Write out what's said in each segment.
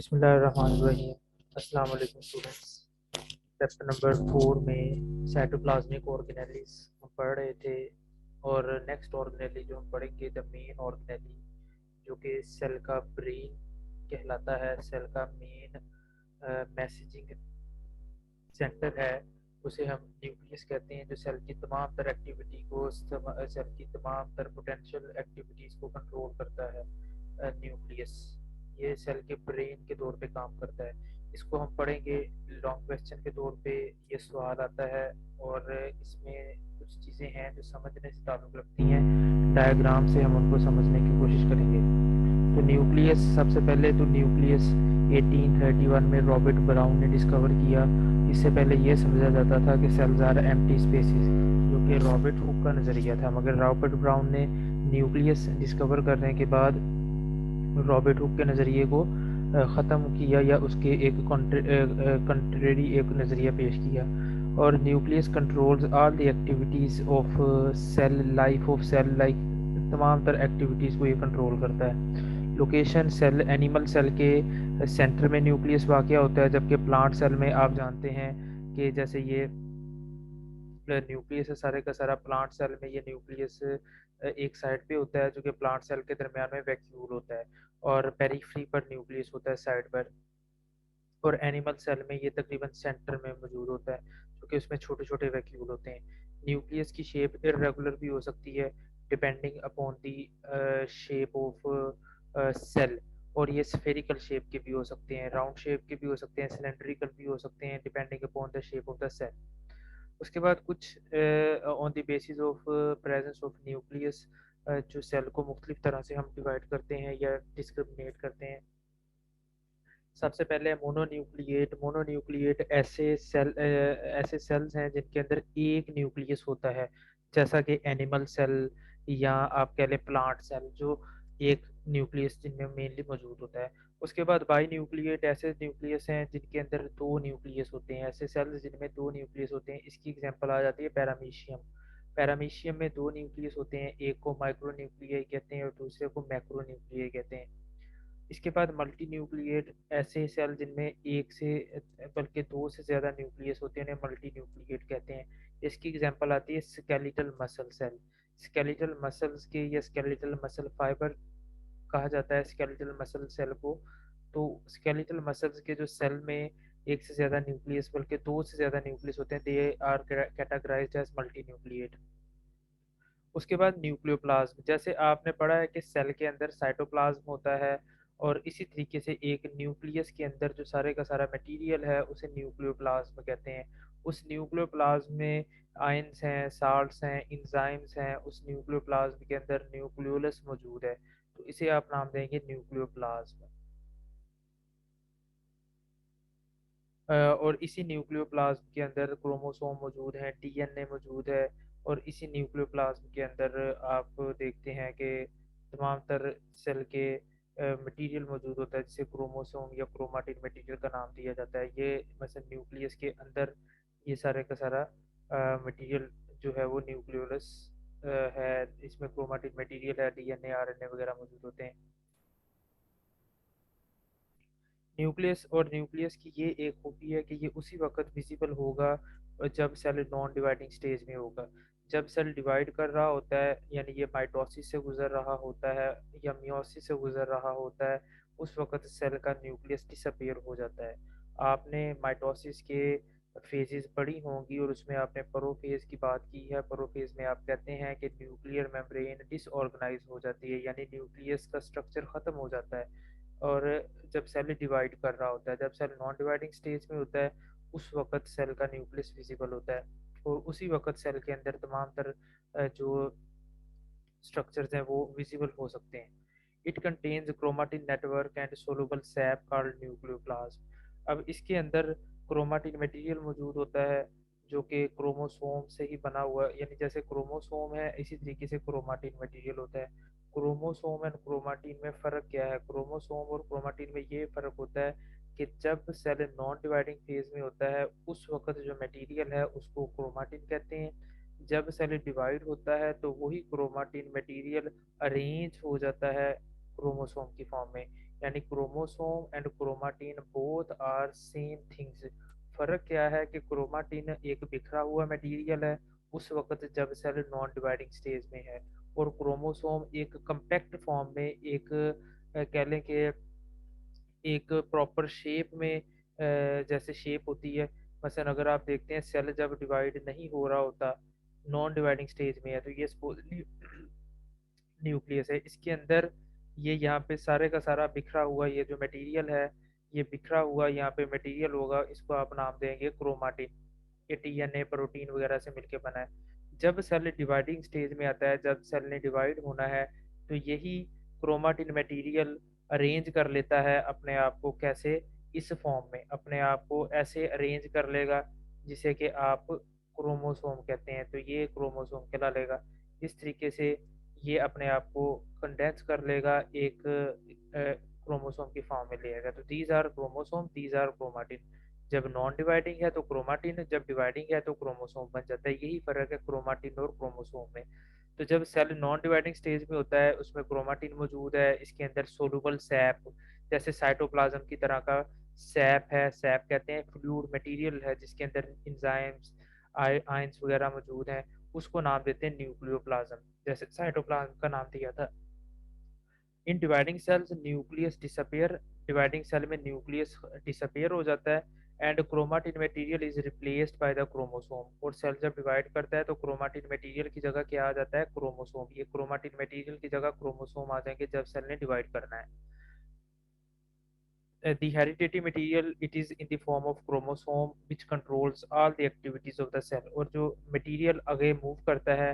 बिस्मिल्लाहिर्रहमानिर्रहीम। अस्सलाम वालेकुम स्टूडेंट्स। चैप्टर नंबर 4 में साइटोप्लाज्मिक ऑर्गेनेलिस हम पढ़ रहे थे और नेक्स्ट ऑर्गेनेली जो हम पढ़ेंगे द मेन ऑर्गेनेली जो कि सेल का ब्रेन कहलाता है, सेल का मेन मैसेजिंग सेंटर है, उसे हम न्यूक्लियस कहते हैं, जो सेल की तमाम तर एक्टिविटी को सेल की तमाम तर पोटेंशियल एक्टिविटीज़ को कंट्रोल करता है। न्यूक्लियस ये सेल के ब्रेन के तौर पे काम करता है। इसको हम पढ़ेंगे लॉन्ग क्वेश्चन के तौर पे, ये सवाल आता है और इसमें कुछ चीज़ें हैं जो समझने से ताल्लुक़ रखती हैं, डायग्राम से हम उनको समझने की कोशिश करेंगे। तो न्यूक्लियस, सबसे पहले तो न्यूक्लियस 1831 में रॉबर्ट ब्राउन ने डिस्कवर किया। इससे पहले ये समझा जाता था कि सेल्स आर एम्प्टी स्पेसेस, जो कि रॉबर्ट हुक का नज़रिया था, मगर रॉबर्ट ब्राउन ने न्यूक्लियस डिस्कवर करने के बाद रॉबर्ट हुक के नज़रिए को ख़त्म किया या उसके एक कंट्रेरी एक नज़रिया पेश किया। और nucleus controls all the activities of cell life of cell, like तमाम तर एक्टिविटीज़ को ये कंट्रोल करता है। लोकेशन, सेल एनिमल सेल के सेंटर में न्यूक्लियस वाक़या होता है, जबकि प्लांट सेल में आप जानते हैं कि जैसे ये न्यूक्लियस है सारे का सारा, प्लांट सेल में ये न्यूक्लियस एक साइड पे होता है जो कि प्लांट सेल के दरमियान में वैक्यूल होता है, और पेरीफ्री पर न्यूक्लियस होता है साइड पर। और एनिमल सेल में ये तकरीबन सेंटर में मौजूद होता है, क्योंकि उसमें छोटे छोटे वैक्यूल होते हैं। न्यूक्लियस की शेप इरेगुलर भी हो सकती है depending upon the shape of cell, और ये स्फेरिकल शेप के भी हो सकते हैं, राउंड शेप के भी हो सकते हैं, सिलेंड्रिकल भी हो सकते हैं, depending upon the shape of the cell. उसके बाद कुछ on the basis of presence of nucleus, जो सेल को मुख्तलिफ तरह से हम डिवाइड करते हैं या डिस्क्रिमिनेट करते हैं। सबसे पहले मोनोन्यूक्लिएट। मोनोन्यूक्लिएट ऐसे सेल्स हैं जिनके अंदर एक न्यूक्लियस होता है, जैसा कि एनिमल सेल या आप कह लें प्लांट सेल, जो एक न्यूक्लियस जिनमें मेनली मौजूद होता है। उसके बाद बाई न्यूक्लिएट ऐसे न्यूक्लियस हैं जिनके अंदर दो न्यूक्लियस होते हैं, ऐसे सेल्स जिनमें दो न्यूक्लियस होते हैं। इसकी एग्जांपल आ जाती है पैरामीशियम। पैरामीशियम में दो न्यूक्लियस होते हैं, एक को माइक्रो न्यूक्लियाई कहते हैं और दूसरे को मैक्रो न्यूक्लियाई कहते हैं। इसके बाद मल्टी न्यूक्लिएट ऐसे सेल जिनमें एक से बल्कि दो से ज़्यादा न्यूक्लियस होते हैं, उन्हें मल्टी न्यूक्लिएट कहते हैं। इसकी एग्जांपल आती है skeletal muscle cell. Skeletal muscles के या स्केलेटल मसल फाइबर कहा जाता है स्केलेटल मसल सेल को। तो स्केलेटल मसल्स के जो सेल में एक से ज़्यादा न्यूक्लियस बल्कि दो से ज़्यादा न्यूक्लियस होते हैं, they are categorised as multinucleate. उसके बाद न्यूक्लियोप्लाज्म, जैसे आपने पढ़ा है कि सेल के अंदर साइटोप्लाज्म होता है, और इसी तरीके से एक न्यूक्लियस के अंदर जो सारे का सारा मटेरियल है उसे न्यूक्लियोप्लाज्म कहते हैं। उस न्यूक्लियोप्लाज्म में आयंस हैं, साल्ट्स हैं, इंजाइम्स हैं, उस न्यूक्लियोप्लाज्म के अंदर न्यूक्लियोलस मौजूद है, तो इसे आप नाम देंगे न्यूक्लियोप्लाज्म। और इसी न्यूक्लियोप्लाज्म के अंदर क्रोमोसोम मौजूद हैं, डीएनए मौजूद है, और इसी न्यूक्लियोप्लाज्म के अंदर आप देखते हैं कि तमाम तर सेल के मटेरियल मौजूद होता है, जिसे क्रोमोसोम या क्रोमाटिन मटेरियल का नाम दिया जाता है। ये मतलब न्यूक्लियस के अंदर ये सारे का सारा मटेरियल जो है वो न्यूक्लियोलस है, इसमें क्रोमाटिन मटेरियल है, डीएनए आरएनए वगैरह मौजूद होते हैं। न्यूक्लियस, और न्यूक्लियस की ये एक खूबी है कि ये उसी वक्त विजिबल होगा जब सेल नॉन डिवाइडिंग स्टेज में होगा। जब सेल डिवाइड कर रहा होता है, यानी ये माइटोसिस से गुजर रहा होता है या मियोसिस से गुजर रहा होता है, उस वक्त सेल का न्यूक्लियस डिसअपीयर हो जाता है। आपने माइटोसिस के फेजेस पढ़ी होंगी और उसमें आपने प्रोफेज की बात की है। प्रोफेज में आप कहते हैं कि न्यूक्लियर मेम्ब्रेन डिसऑर्गेनाइज हो जाती है, यानी न्यूक्लियस का स्ट्रक्चर ख़त्म हो जाता है। और जब सेल डिवाइड कर रहा होता है, जब सेल नॉन डिवाइडिंग स्टेज में होता है, उस वक्त सेल का न्यूक्लियस विजिबल होता है, और उसी वक्त सेल के अंदर तमाम तर जो स्ट्रक्चर्स हैं वो विजिबल हो सकते हैं। It contains chromatin network and soluble SAP called nucleoplasm. अब इसके अंदर क्रोमाटिन मटेरियल मौजूद होता है जो कि क्रोमोसोम से ही बना हुआ है, यानी जैसे क्रोमोसोम है इसी तरीके से क्रोमाटिन मटेरियल होता है। क्रोमोसोम एंड क्रोमाटिन में फ़र्क क्या है? क्रोमोसोम और क्रोमाटिन में ये फ़र्क होता है कि जब सेल नॉन डिवाइडिंग फेज में होता है उस वक्त जो मटेरियल है उसको क्रोमाटिन कहते हैं। जब सेल डिवाइड होता है तो वही क्रोमाटिन मटेरियल अरेंज हो जाता है क्रोमोसोम की फॉर्म में। यानी chromosome and chromatin both are same things. फर्क क्या है कि क्रोमाटिन एक बिखरा हुआ मटेरियल है उस वक्त जब सेल नॉन डिवाइडिंग स्टेज में है, और क्रोमोसोम एक कंपैक्ट फॉर्म में एक कह लें कि एक प्रॉपर शेप में जैसे शेप होती है। मसलन अगर आप देखते हैं सेल जब डिवाइड नहीं हो रहा होता, नॉन डिवाइडिंग स्टेज में है, तो ये सपोजली न्यूक्लियस है। इसके अंदर ये यहाँ पे सारे का सारा बिखरा हुआ ये जो मटेरियल है, ये बिखरा हुआ यहाँ पे मटेरियल होगा, इसको आप नाम देंगे क्रोमाटिन। ये डीएनए प्रोटीन वगैरह से मिलके बना है। जब सेल डिवाइडिंग स्टेज में आता है, जब सेल ने डिवाइड होना है, तो यही क्रोमाटिन मटेरियल अरेंज कर लेता है अपने आप को। कैसे? इस फॉर्म में अपने आप को ऐसे अरेंज कर लेगा जिसे कि आप क्रोमोसोम कहते हैं, तो ये क्रोमोसोम कहला लेगा। इस तरीके से ये अपने आप को कंडेंस कर लेगा, एक क्रोमोसोम की फॉर्म में ले आएगा। तो these are chromosome, these are chromatin. जब नॉन डिवाइडिंग है तो क्रोमाटिन, जब डिवाइडिंग है तो क्रोमोसोम बन जाता है। यही फर्क है क्रोमाटिन और क्रोमोसोम में। तो जब सेल नॉन डिवाइडिंग स्टेज में होता है उसमें क्रोमाटिन मौजूद है, इसके अंदर सोलूबल सैप, जैसे साइटोप्लाज्म की तरह का सैप है। सैप कहते हैं फ्लूइड मटेरियल है जिसके अंदर एंजाइम्स आयंस वगैरह मौजूद हैं, उसको नाम देते हैं न्यूक्लियोप्लाज्म, जैसे साइटोप्लाज्म का नाम दिया था। In dividing cells nucleus disappear, dividing cell में न्यूक्लियस डिसअपियर हो जाता है, and chromatin material is replaced by the chromosome. और सेल जब डिवाइड करता है तो क्रोमाटिन मटेरियल की जगह क्या आ जाता है? क्रोमोसोम। ये क्रोमाटिन मटेरियल की जगह क्रोमोसोम आ जाएंगे जब सेल ने डिवाइड करना है। The hereditary material, it is in the form of chromosome which controls all the activities of the cell। और जो मटेरियल आगे मूव करता है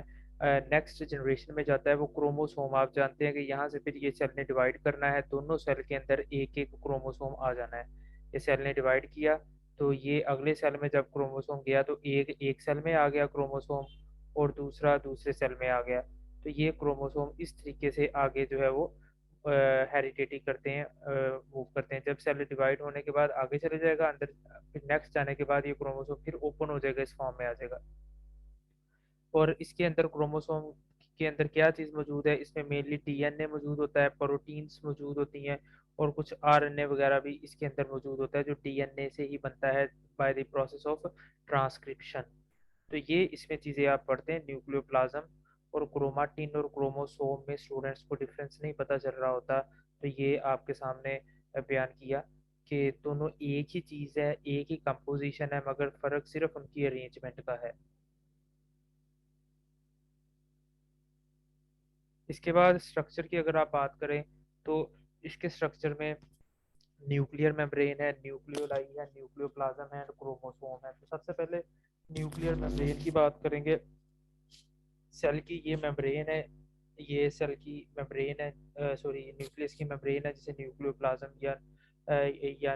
नेक्स्ट जनरेशन में जाता है वो क्रोमोसोम। आप जानते हैं कि यहाँ से फिर ये सेल ने डिवाइड करना है, दोनों सेल के अंदर एक एक क्रोमोसोम आ जाना है। ये सेल ने डिवाइड किया तो ये अगले सेल में जब क्रोमोसोम गया तो एक एक सेल में आ गया क्रोमोसोम, और दूसरा दूसरे सेल में आ गया। तो ये क्रोमोसोम इस तरीके से आगे जो है वो हेरिटेटी करते हैं, मूव करते हैं। जब सेल डिवाइड होने के बाद आगे चले जाएगा अंदर, फिर नेक्स्ट जाने के बाद ये क्रोमोसोम फिर ओपन हो जाएगा, इस फॉर्म में आ जाएगा। और इसके अंदर क्रोमोसोम के अंदर क्या चीज़ मौजूद है? इसमें मेनली डीएनए मौजूद होता है, प्रोटीन्स मौजूद होती हैं, और कुछ आरएनए वगैरह भी इसके अंदर मौजूद होता है जो डीएनए से ही बनता है by the process of transcription. तो ये इसमें चीज़ें आप पढ़ते हैं न्यूक्लियोप्लाज्म और क्रोमाटिन और क्रोमोसोम में। स्टूडेंट्स को डिफरेंस नहीं पता चल रहा होता, तो ये आपके सामने बयान किया कि दोनों एक ही चीज़ है, एक ही कंपोजिशन है, मगर फ़र्क सिर्फ उनकी अरेंजमेंट का है। इसके बाद स्ट्रक्चर की अगर आप बात करें तो इसके स्ट्रक्चर में न्यूक्लियर मेम्ब्रेन है, न्यूक्लियोलाई है, न्यूक्लियोप्लाज्म है, क्रोमोसोम है। तो सबसे पहले न्यूक्लियर मेम्ब्रेन की बात करेंगे। सेल की ये मेम्ब्रेन है, ये सेल की मेम्ब्रेन है, सॉरी न्यूक्लियस की मेम्ब्रेन है, जिसे न्यूक्लियोप्लाज्म या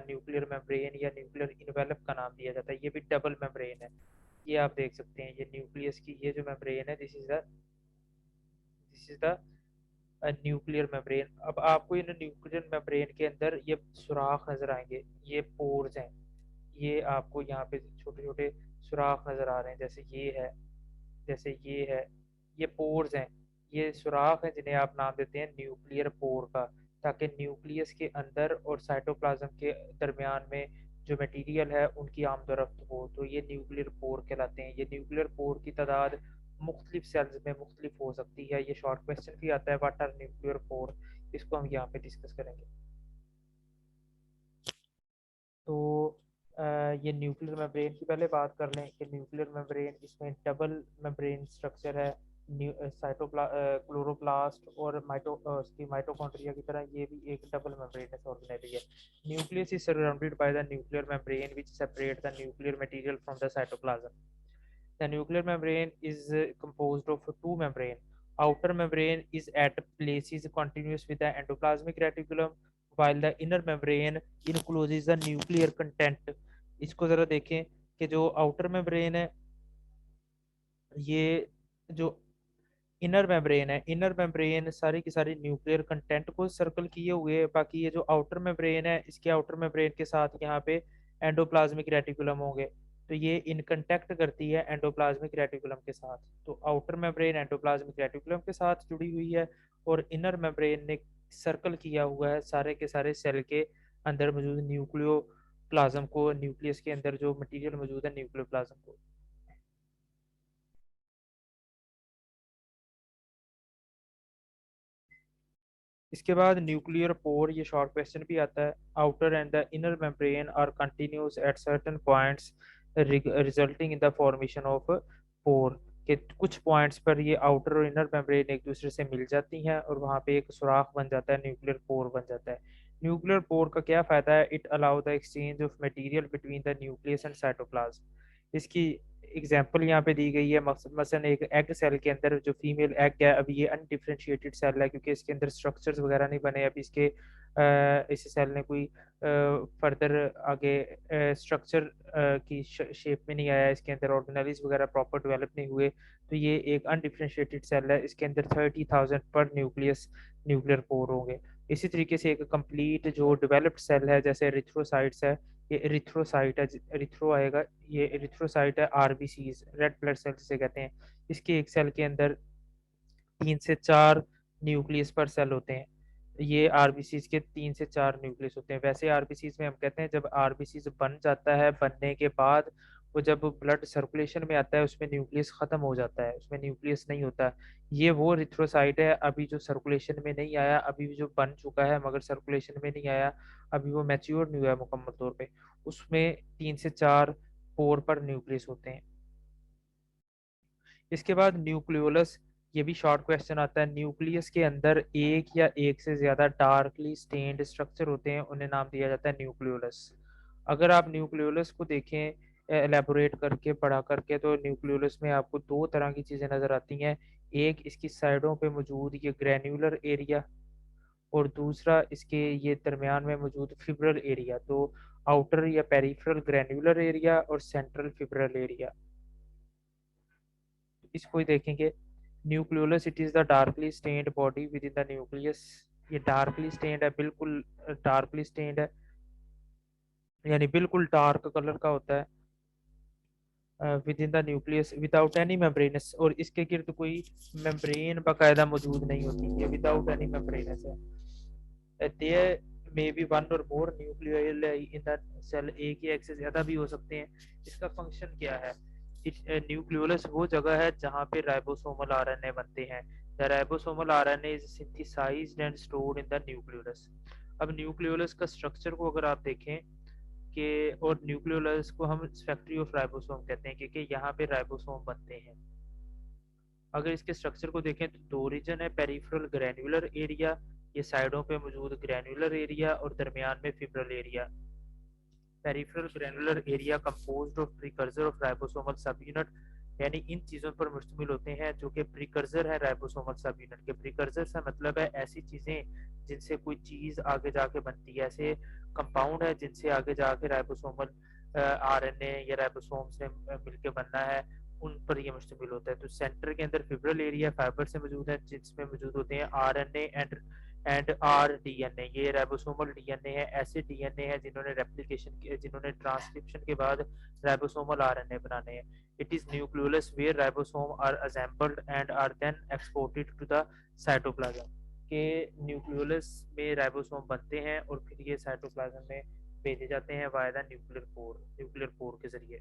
न्यूक्लियर मेम्ब्रेन या न्यूक्लियर इनवेलप का नाम दिया जाता है। ये भी डबल मेम्ब्रेन है। ये आप देख सकते हैं, ये न्यूक्लियस की ये जो मेम्ब्रेन है, this is the nuclear membrane. अब आपको इन न्यूक्लियर मेम्ब्रेन के अंदर ये सुराख नजर आएंगे, ये पोर्स हैं। ये आपको यहाँ पे छोटे छोटे सुराख नजर आ रहे हैं, जैसे ये है, ये पोर्स हैं। ये सुराख हैं जिन्हें आप नाम देते हैं न्यूक्लियर पोर का, ताकि न्यूक्लियस के अंदर और साइटोप्लाज्म के दरमियान में जो मटेरियल है उनकी आमदोरफ्त हो, तो ये न्यूक्लियर पोर कहलाते हैं। ये न्यूक्लियर पोर की तादाद मुख्तलिफ सेल्स में मुख्तलिफ हो सकती है। ये शॉर्ट क्वेश्चन भी आता है, व्हाट आर न्यूक्लियर पोर, इसको हम यहाँ पे डिस्कस करेंगे। तो ये न्यूक्लियर मेम्ब्रेन की पहले बात कर लें कि न्यूक्लियर मेम्ब्रेन इसमें डबल मेम्ब्रेन स्ट्रक्चर है। क्लोरोप्लास्ट और उसकी माइटोकॉन्ड्रिया की तरह ये भी एक डबल मेम्ब्रेनस ऑर्गेनेली है। Nucleus is surrounded by the nuclear membrane which separate the nuclear material from the cytoplasm. The nuclear membrane is composed of two membrane. Outer membrane is at places continuous with the endoplasmic reticulum, while the inner membrane encloses the nuclear content। इसको जरा देखें कि जो outer membrane है, ये जो inner membrane है, inner membrane सारी की सारी न्यूक्लियर कंटेंट को सर्कल किए हुए है। बाकी ये जो आउटर मेम्ब्रेन है, इसके आउटर मेम्ब्रेन के साथ यहाँ पे एंडोप्लाज्मिक रेटिकुलम होंगे, तो ये इन कंटेक्ट करती है एंडोप्लाज्मिक रेटिकुलम के साथ। तो आउटर मेम्ब्रेन एंडोप्लाज्मिक रेटिकुलम के साथ जुड़ी हुई है, और इनर मेम्ब्रेन ने सर्कल किया हुआ है सारे के सारे सेल के अंदर मौजूद न्यूक्लियोप्लाज्म को, न्यूक्लियस के अंदर जो मटेरियल मौजूद है न्यूक्लियोप्लाज्म को। इसके बाद न्यूक्लियर पोर, ये शॉर्ट क्वेश्चन भी आता है। Outer and the inner membrane are continuous at certain points resulting in the formation of pore, के कुछ पॉइंट्स पर ये आउटर और इनर मेम्ब्रेन एक दूसरे से मिल जाती हैं और वहाँ पे एक सुराख बन जाता है, न्यूक्लियर पोर बन जाता है। न्यूक्लियर पोर का क्या फायदा है? It allow the exchange of material between the nucleus and cytoplasm. इसकी एग्जाम्पल यहाँ पे दी गई है। मसलन एक एग सेल के अंदर जो फीमेल एग है, अभी ये अनडिफरेंशिएटेड सेल है क्योंकि इसके अंदर स्ट्रक्चर्स वगैरह नहीं बने अभी इसके, इस सेल ने कोई फर्दर आगे स्ट्रक्चर की शेप में नहीं आया, इसके अंदर ऑर्गेनेलिज वगैरह प्रॉपर डेवलप नहीं हुए, तो ये एक अनडिफरेंशिएटेड सेल है। इसके अंदर 30,000 पर न्यूक्लियस न्यूक्लियर पोर होंगे। इसी तरीके से एक कंप्लीट जो डेवलप्ड सेल है जैसे एरिथ्रोसाइट्स है, ये एरिथ्रोसाइट है, एरिथ्रो आएगा, ये एरिथ्रोसाइट है, आरबीसीज रेड ब्लड सेल जिसे कहते हैं। इसके एक सेल के अंदर 3 से 4 न्यूक्लियस पर सेल होते हैं। ये आरबीसीज के 3 से 4 न्यूक्लियस होते हैं। वैसे आरबीसीज में हम कहते हैं जब आरबीसीज बन जाता है, बनने के बाद वो जब ब्लड सर्कुलेशन में आता है उसमें न्यूक्लियस खत्म हो जाता है, उसमें न्यूक्लियस नहीं होता। ये वो रिथ्रोसाइट है अभी जो सर्कुलेशन में नहीं आया, अभी भी जो बन चुका है मगर सर्कुलेशन में नहीं आया, अभी वो मैच्योर नहीं हुआ है मुकम्मल तौर पे, उसमें 3 से 4 पोर पर न्यूक्लियस होते हैं। इसके बाद न्यूक्लियोलस, ये भी शॉर्ट क्वेश्चन आता है। न्यूक्लियस के अंदर एक या एक से ज्यादा डार्कली स्टेन्ड स्ट्रक्चर होते हैं, उन्हें नाम दिया जाता है न्यूक्लियोलस। अगर आप न्यूक्लियोलस को देखें एलेबोरेट करके पढ़ा करके, तो न्यूक्लियोलस में आपको दो तरह की चीजें नजर आती हैं। एक इसकी साइडों पे मौजूद ये ग्रेन्युलर एरिया, और दूसरा इसके ये दरमियान में मौजूद फिब्रल एरिया। तो आउटर या पेरिफेरल ग्रेन्युलर एरिया और सेंट्रल फिब्रल एरिया, इसको ही देखेंगे। Nucleolus, it is the darkly stained body within the nucleus. ये डार्कली स्टेन्ड है, बिल्कुल डार्कली स्टेन्ड है, यानी बिल्कुल डार्क कलर का होता है with in the nucleus without any membranes, और इसके गिर्द कोई मेम्ब्रेन बाकायदा मौजूद नहीं होती है, विदाउट एनी मेम्ब्रेनस है। देयर मे बी वन और मोर न्यूक्लियल इन द सेल, एक या एक से ज्यादा भी हो सकते हैं। इसका फंक्शन क्या है? न्यूक्लियोलस वो जगह है जहाँ पे राइबोसोमल आरएनए बनते हैं। The ribosomal RNA is synthesised and stored in the nucleolus. अब न्यूक्लियोलस का स्ट्रक्चर को अगर आप देखें कि, और न्यूक्लियोलस को हम फैक्ट्री ऑफ राइबोसोम कहते हैं क्योंकि यहाँ पे राइबोसोम बनते हैं। अगर इसके स्ट्रक्चर को देखें तो दो रीजन है, पेरिफेरल ग्रैन्युलर एरिया, ये साइडों पे मौजूद ग्रैन्युलर एरिया, और दरमियान में fibrillar area. Peripheral granular area composed of precursor of ribosomal subunit, यानी इन चीज़ों पर मुश्तमिल होते हैं जो कि प्रीकर्सर है राइबोसोमल सब यूनिट के। प्रीकर्सर से मतलब है ऐसी चीज़ें जिनसे कोई चीज़ आगे जाके बनती है, ऐसे कंपाउंड है जिनसे आगे जाके राइबोसोमल आरएनए या राइबोसोम से मिलके बनना है, उन पर ये मुश्तमिल होता है। तो सेंटर के अंदर फिब्रल एरिया फाइबर से मौजूद है जिसमें मौजूद होते हैं आरएनए एंड आर डीएनए, ये राइबोसोमल डीएनए है। ऐसे डीएनए है जिन्होंने रेप्लिकेशन, जिन्होंने ट्रांसक्रिप्शन के बाद राइबोसोमल आरएनए बनाने हैं। It is nucleolus where ribosome are assembled and are then exported to the cytoplasm, के न्यूक्लियोलस में राइबोसोम बनते हैं और फिर ये साइटोप्लाज्म में भेजे जाते हैं वाया द न्यूक्लियर पोर के जरिए।